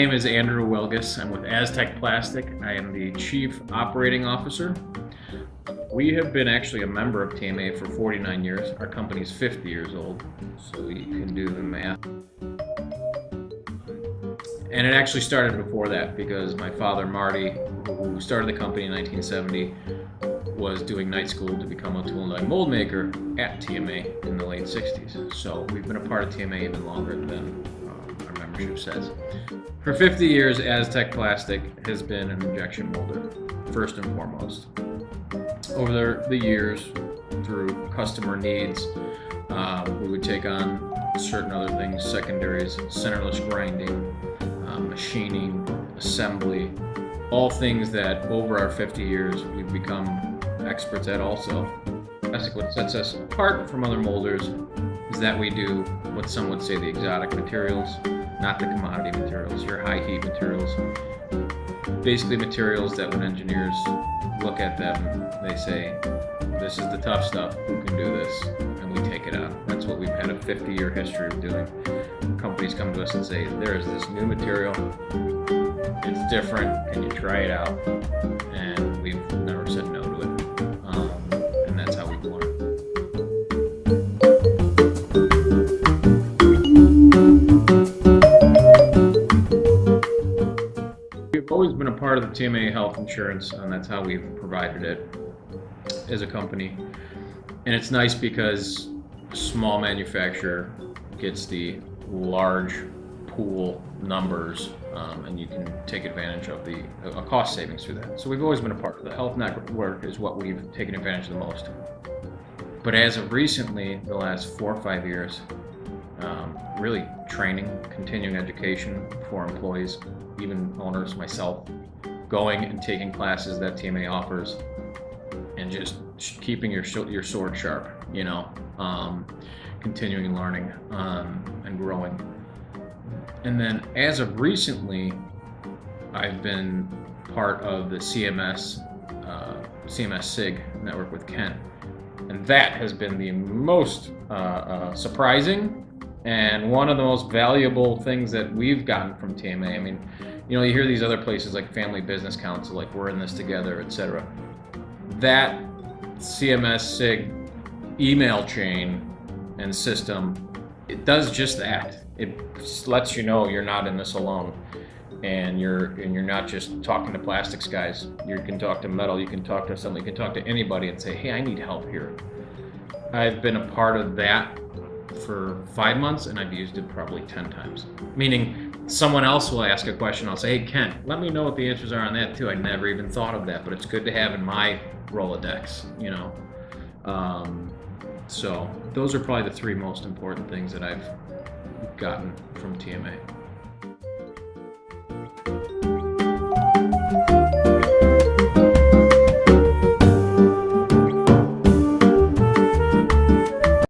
name is Andrew Wielgus. I'm with Aztec Plastic. I am the Chief Operating Officer. We have been actually a member of TMA for 49 years. Our company's 50 years old, so you can do the math. And it actually started before that because my father, Marty, who started the company in 1970, was doing night school to become a tool and die mold maker at TMA in the late 60s. So we've been a part of TMA even longer than our membership says. For 50 years, Aztec Plastic has been an injection molder, first and foremost. Over the years, through customer needs, we would take on certain other things, secondaries, centerless grinding, machining, assembly, all things that over our 50 years we've become experts at also. What sets us apart from other molders is that we do what some would say the exotic materials, not the commodity materials, your high heat materials. Basically materials that when engineers look at them, they say, this is the tough stuff, who can do this? And we take it on. That's what we've had a 50-year history of doing. Companies come to us and say, there is this new material, it's different, can you try it out? And we've never said no to it. And that's how we've won. We've always been a part of the TMA health insurance, and that's how we've provided it as a company. And it's nice because a small manufacturer gets the large pool numbers, and you can take advantage of the cost savings through that. So we've always been a part of the health network is what we've taken advantage of the most. But as of recently, the last 4 or 5 years, really training, continuing education for employees, even owners, myself, going and taking classes that TMA offers, and just keeping your sword sharp, continuing learning and growing. And then as of recently, I've been part of the CMS SIG network with Kent. And that has been the most surprising and one of the most valuable things that we've gotten from TMA. I mean, you hear these other places like Family Business Council, like we're in this together, etc. That CMS SIG email chain and system, it does just that. It lets you know you're not in this alone, and you're not just talking to plastics guys. You can talk to metal, you can talk to assembly, you can talk to anybody and say, hey, I need help here. I've been a part of that for 5 months, and I've used it probably 10 times. Meaning someone else will ask a question, I'll say, hey Kent, let me know what the answers are on that too. I never even thought of that, but it's good to have in my Rolodex, So those are probably the 3 most important things that I've gotten from TMA.